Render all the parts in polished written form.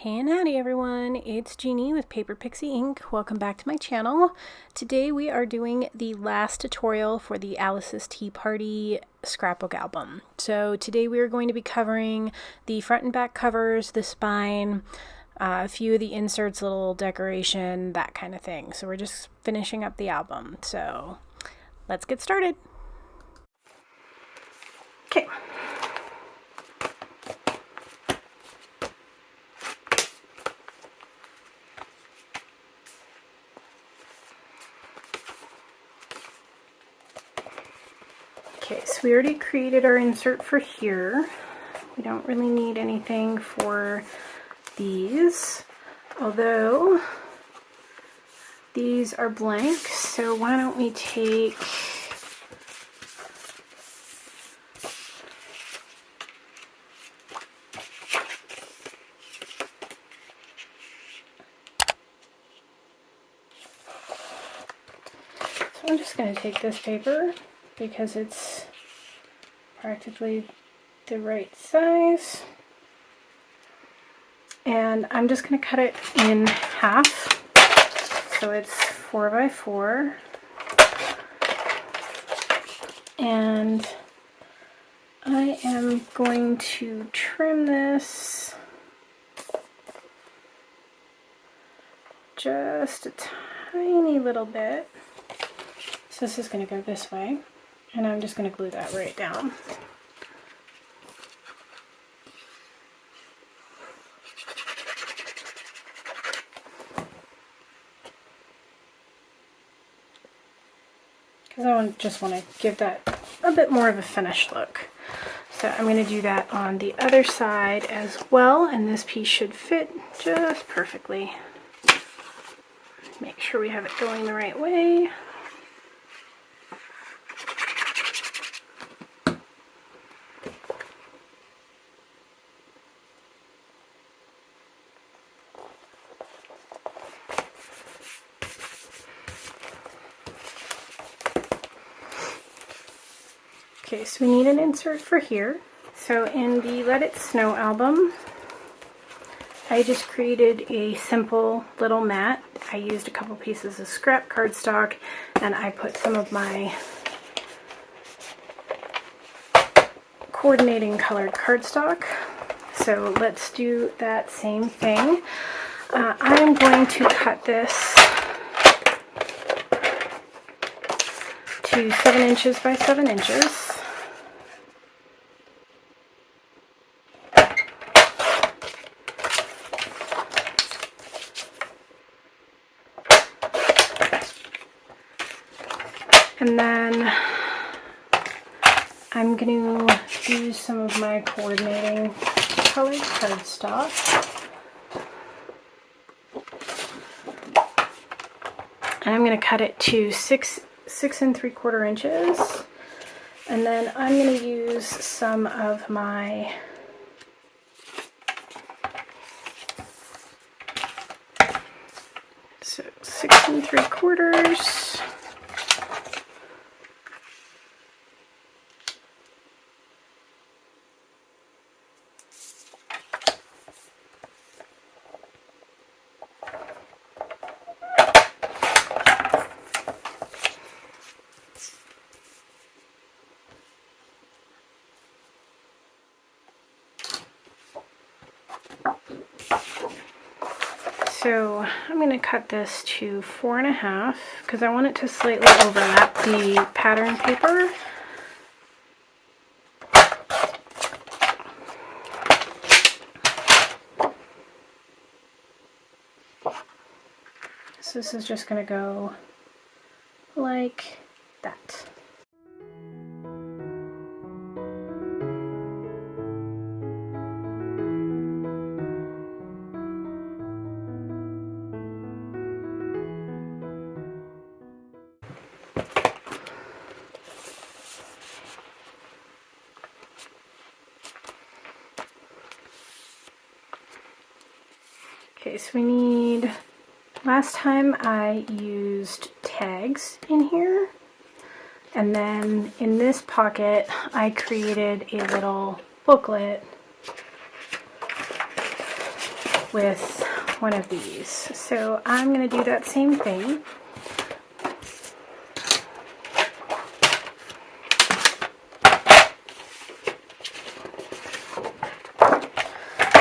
Hey and howdy everyone, it's Jeannie with Paper Pixie Ink. Welcome back to my channel. Today we are doing the last tutorial for the Alice's Tea Party scrapbook album. So today we are going to be covering the front and back covers, the spine, a few of the inserts, little decoration, that kind of thing. So we're just finishing up the album. So let's get started. Okay. Okay, so we already created our insert for here. We don't really need anything for these, although these are blank, so why don't we take so I'm just going to take this paper because it's practically the right size, and I'm just going to cut it in half, so it's 4 by 4, and I am going to trim this just a tiny little bit. So this is going to go this way, and I'm just going to glue that right down. Because I just want to give that a bit more of a finished look. So I'm going to do that on the other side as well, and this piece should fit just perfectly. Make sure we have it going the right way. Okay, so we need an insert for here. So in the Let It Snow album, I just created a simple little mat. I used a couple pieces of scrap cardstock, and I put some of my coordinating colored cardstock. So let's do that same thing. I'm going to cut this to 7 inches by 7 inches. And then I'm going to use some of my coordinating colored cardstock. And I'm going to cut it to 6 3/4 inches. And then I'm going to use some of my so 6 3/4. So I'm going to cut this to 4 1/2 because I want it to slightly overlap the pattern paper. So this is just going to go like that. Okay, so we need, last time I used tags in here, and then in this pocket I created a little booklet with one of these. So I'm going to do that same thing.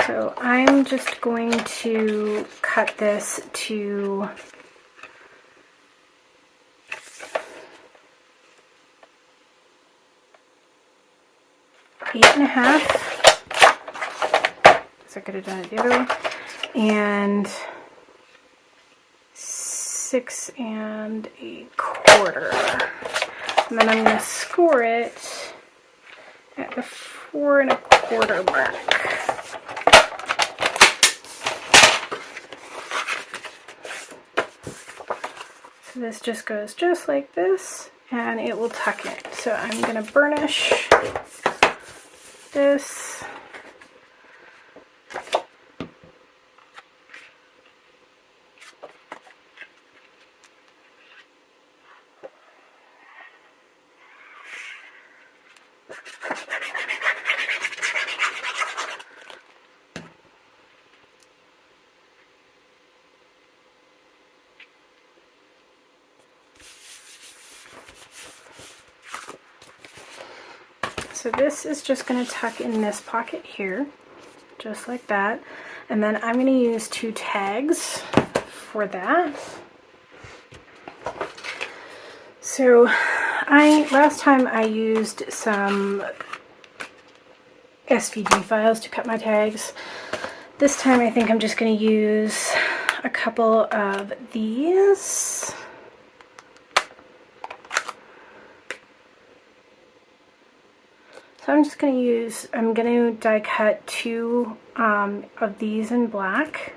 So I'm just going to cut this to 8.5. So I could have done it the other way. And 6 1/4. And then I'm going to score it at the 4 1/4 mark. So this just goes just like this, and it will tuck in. So I'm going to burnish this. So this is just going to tuck in this pocket here, just like that. And then I'm going to use 2 tags for that. So last time I used some SVG files to cut my tags. This time I think I'm just going to use a couple of these. So I'm just going to die cut 2 of these in black.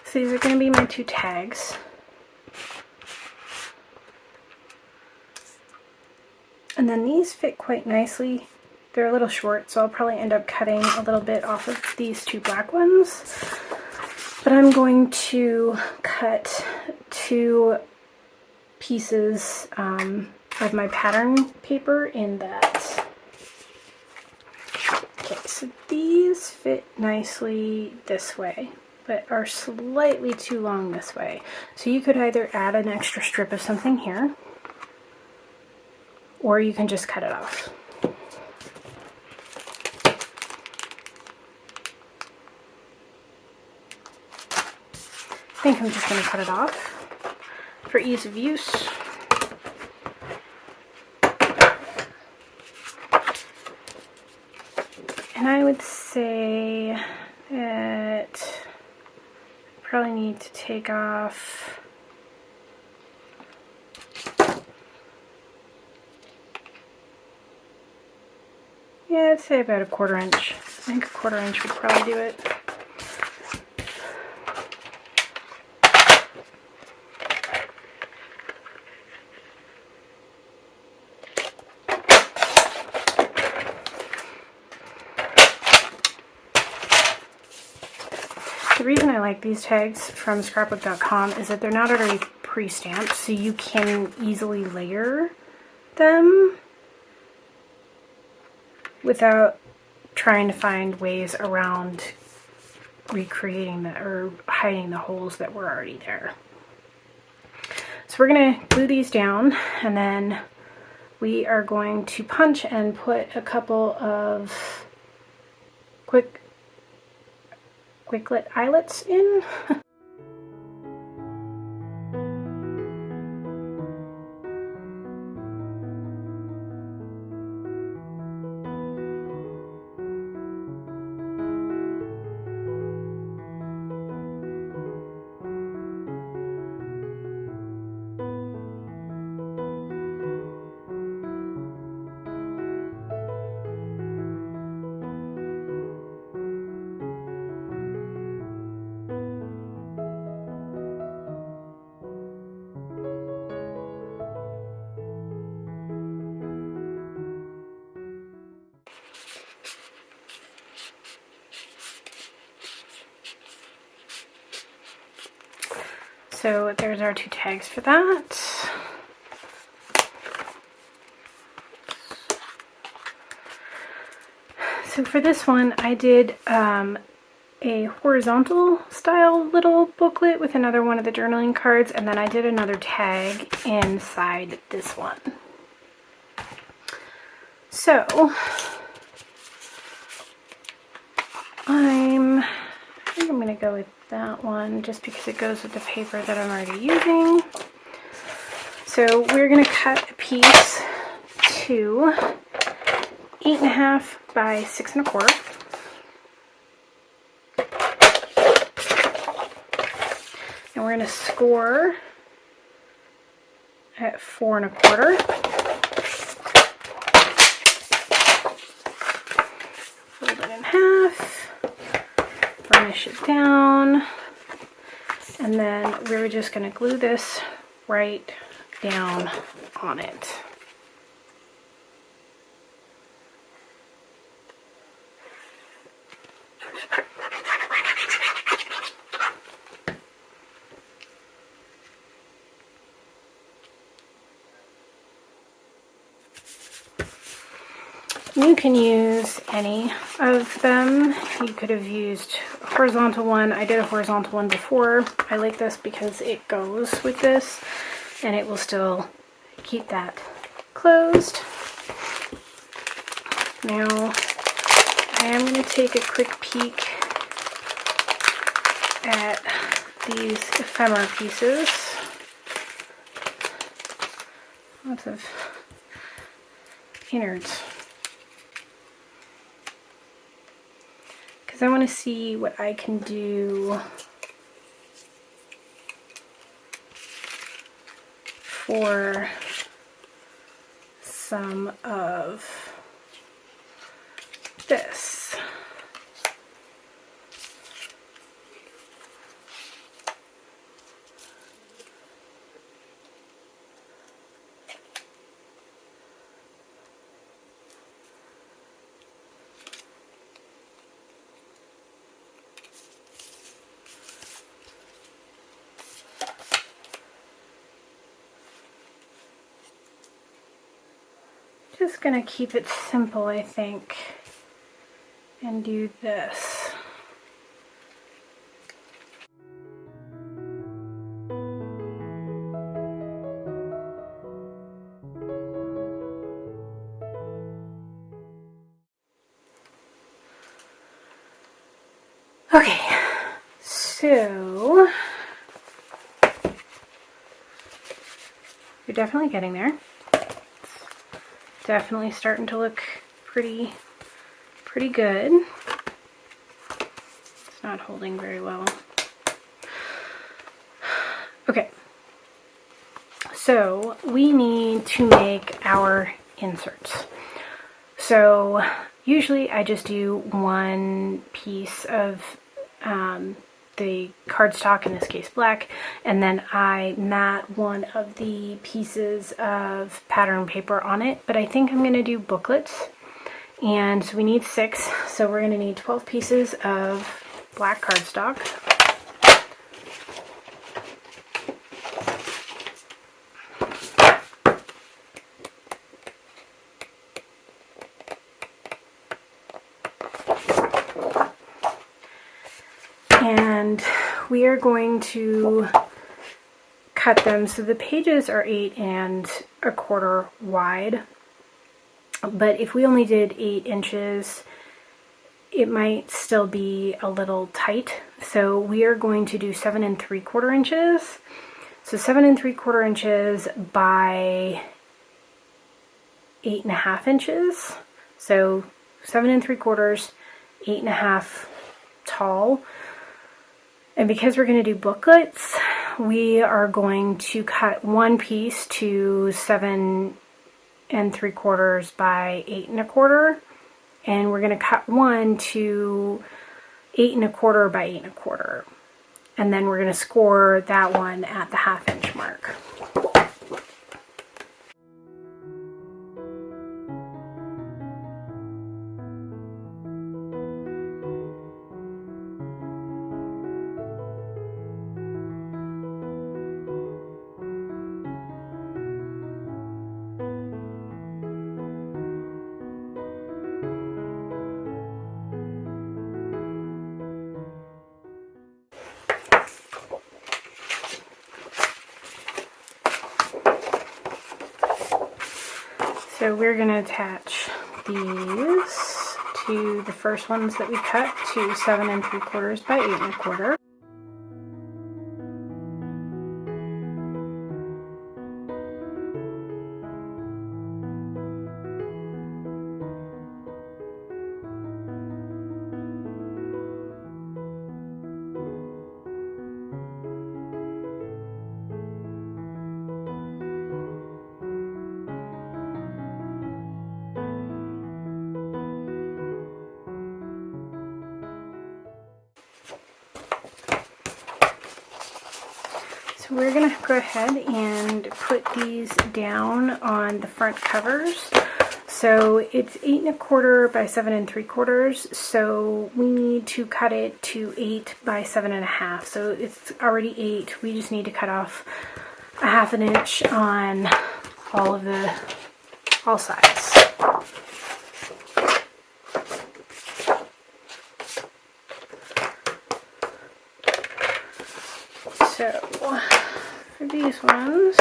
So these are going to be my 2 tags. And then these fit quite nicely. They're a little short, so I'll probably end up cutting a little bit off of these 2 black ones. But I'm going to cut 2 pieces of my pattern paper in that. Okay, so these fit nicely this way, but are slightly too long this way. So you could either add an extra strip of something here, or you can just cut it off. I think I'm just going to cut it off for ease of use. And I would say that I probably need to take off I'd say about a 1/4 inch. I think a 1/4 inch would probably do it. The reason I like these tags from Scrapbook.com is that they're not already pre-stamped, so you can easily layer them without trying to find ways around recreating that or hiding the holes that were already there. So we're going to glue these down, and then we are going to punch and put a couple of quicklet eyelets in. So there's our 2 tags for that. So for this one, I did a horizontal style little booklet with another one of the journaling cards, and then I did another tag inside this one. So I think I'm going to go with that one just because it goes with the paper that I'm already using. So we're going to cut a piece to 8.5 by 6 1/4. And we're going to score at 4 1/4. Fold it in half, burnish it down, and then we're just going to glue this right down on it. You can use any of them. You could have used a horizontal one. I did a horizontal one before. I like this because it goes with this and it will still keep that closed. Now I am going to take a quick peek at these ephemera pieces. Lots of innards. I want to see what I can do for some of this. Just gonna keep it simple, I think, and do this. Okay, so you're definitely getting there. Definitely starting to look pretty good. It's not holding very well. Okay, so we need to make our inserts. So usually I just do one piece of the cardstock, in this case black, and then I mat one of the pieces of pattern paper on it, but I think I'm going to do booklets, and so we need 6, so we're going to need 12 pieces of black cardstock. And we are going to cut them so the pages are 8 1/4 wide, but if we only did 8 inches it might still be a little tight, so we are going to do 7 3/4 inches. So 7 3/4 inches by 8 1/2 inches, so 7 3/4, 8 1/2 tall. And because we're going to do booklets, we are going to cut one piece to 7 3/4 by 8 1/4, and we're going to cut one to 8 1/4 by 8 1/4, and then we're going to score that one at the 1/2 inch mark. So we're going to attach these to the first ones that we cut to 7 3/4 by 8 1/4. So we're going to go ahead and put these down on the front covers. So it's 8 1/4 by 7 3/4, so we need to cut it to 8 by 7 1/2. So it's already 8. We just need to cut off a 1/2 inch on all sides. So for these ones,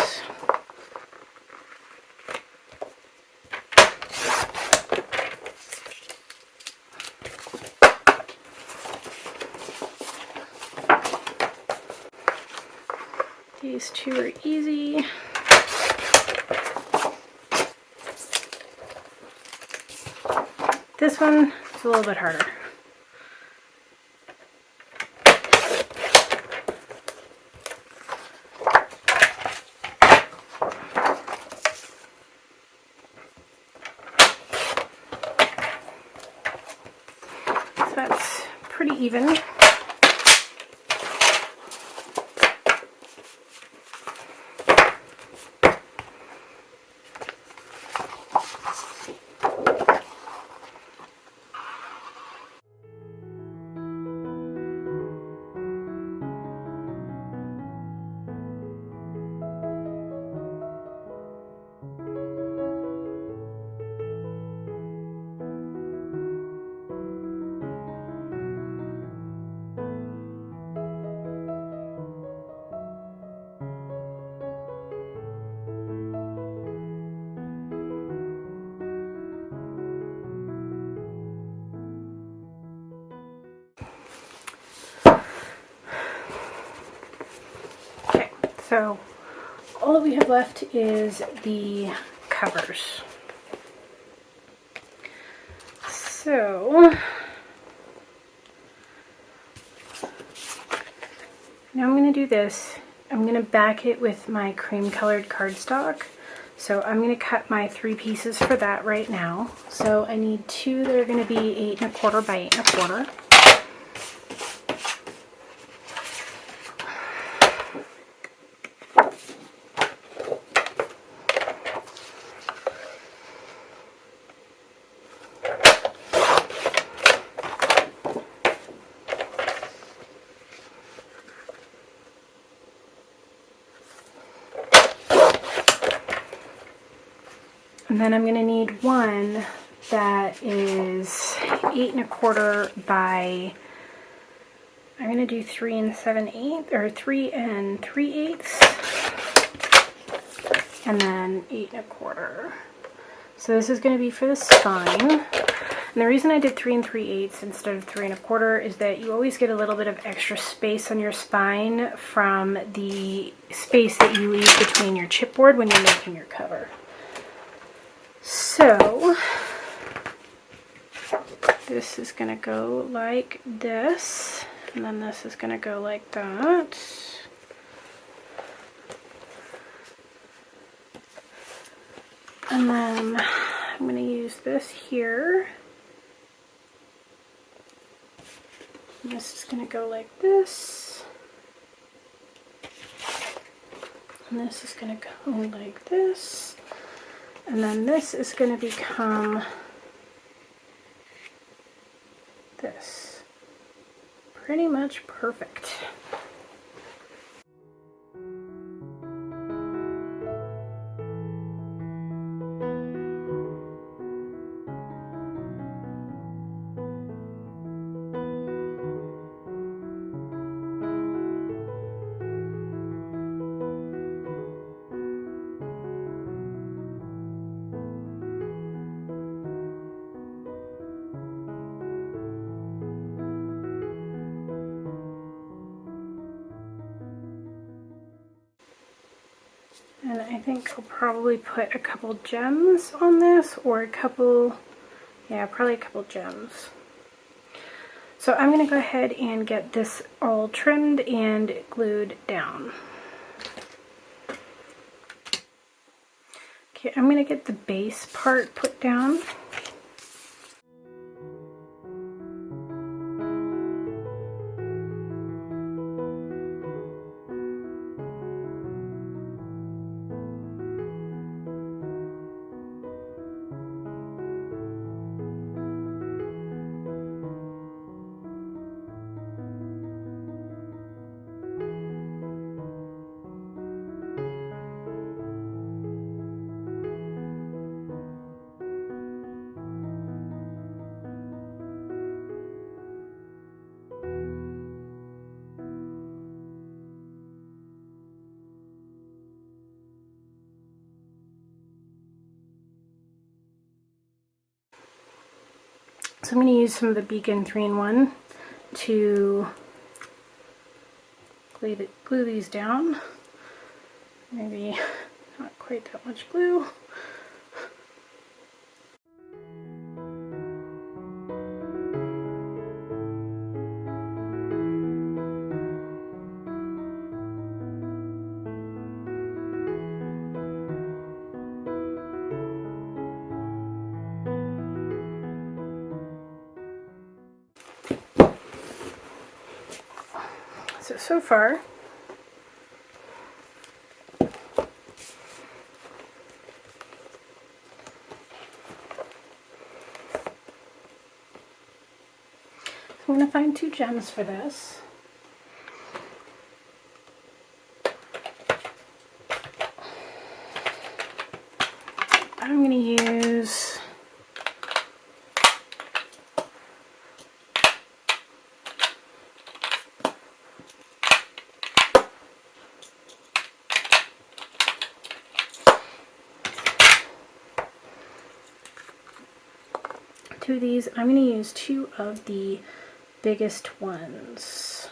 these two are easy. This one is a little bit harder. So that's pretty even. So all that we have left is the covers. So now I'm going to do this. I'm going to back it with my cream colored cardstock. So I'm going to cut my 3 pieces for that right now. So I need 2 that are going to be 8 1/4 by 8 1/4. And then I'm going to need 1 that is 8 1/4 by, I'm going to do 3 7/8, or 3 3/8, and then 8 1/4. So this is going to be for the spine. And the reason I did 3 3/8 instead of 3 1/4 is that you always get a little bit of extra space on your spine from the space that you leave between your chipboard when you're making your cover. So this is going to go like this, and then this is going to go like that. And then I'm going to use this here. And this is going to go like this. And this is going to go like this. And then this is going to become this. Pretty much perfect. And I think I'll probably put a couple gems on this, or a couple, yeah, probably a couple gems. So I'm going to go ahead and get this all trimmed and glued down. Okay, I'm going to get the base part put down. So I'm going to use some of the Beacon 3-in-1 to glue these down. Maybe not quite that much glue. So far, I'm going to find 2 gems for this. I'm going to use two of these. I'm going to use 2 of the biggest ones.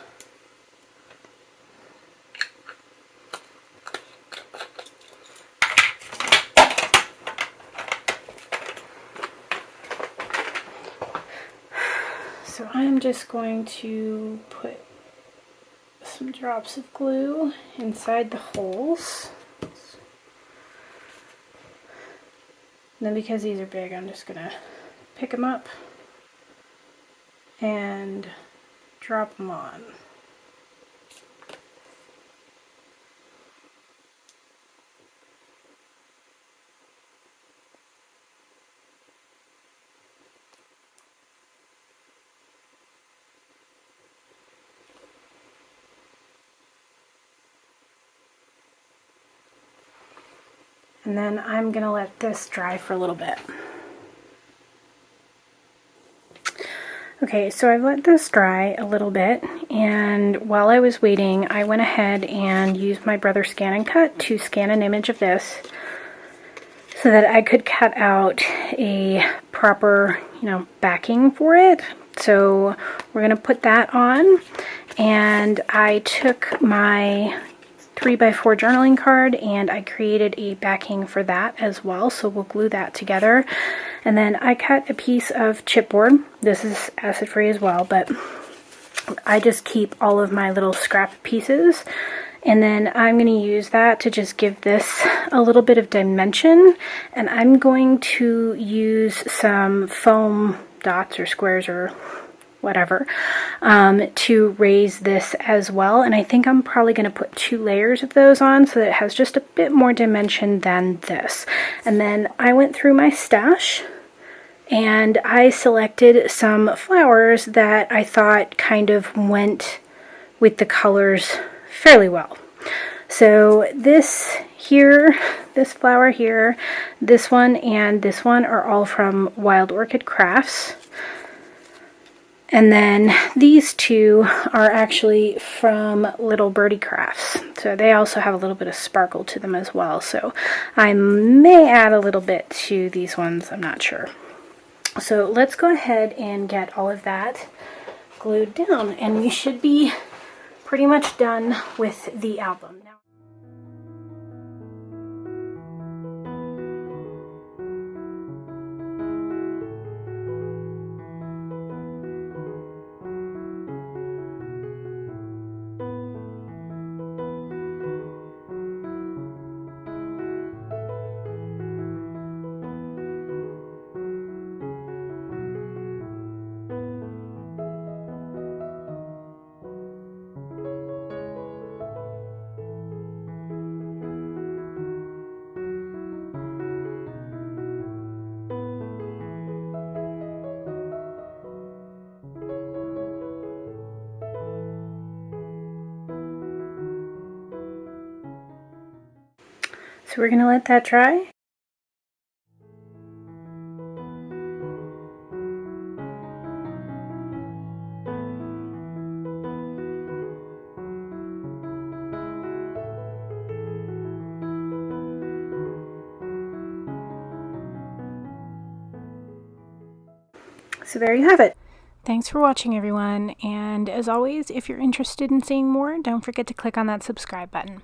So I'm just going to put some drops of glue inside the holes. And then because these are big, I'm just going to pick them up and drop them on. And then I'm going to let this dry for a little bit. Okay, so I've let this dry a little bit, and while I was waiting, I went ahead and used my brother Scan and Cut to scan an image of this so that I could cut out a proper, backing for it. So we're going to put that on, and I took my 3x4 journaling card and I created a backing for that as well, so we'll glue that together. And then I cut a piece of chipboard. This is acid free as well, but I just keep all of my little scrap pieces, and then I'm going to use that to just give this a little bit of dimension. And I'm going to use some foam dots or squares or whatever to raise this as well. And I think I'm probably going to put 2 layers of those on so that it has just a bit more dimension than this. And then I went through my stash and I selected some flowers that I thought kind of went with the colors fairly well. So this here, this flower here, this one, and this one are all from Wild Orchid Crafts. And then these 2 are actually from Little Birdie Crafts. So they also have a little bit of sparkle to them as well. So I may add a little bit to these ones, I'm not sure. So let's go ahead and get all of that glued down, and we should be pretty much done with the album now. So we're going to let that dry. So there you have it. Thanks for watching, everyone, and as always, if you're interested in seeing more, don't forget to click on that subscribe button.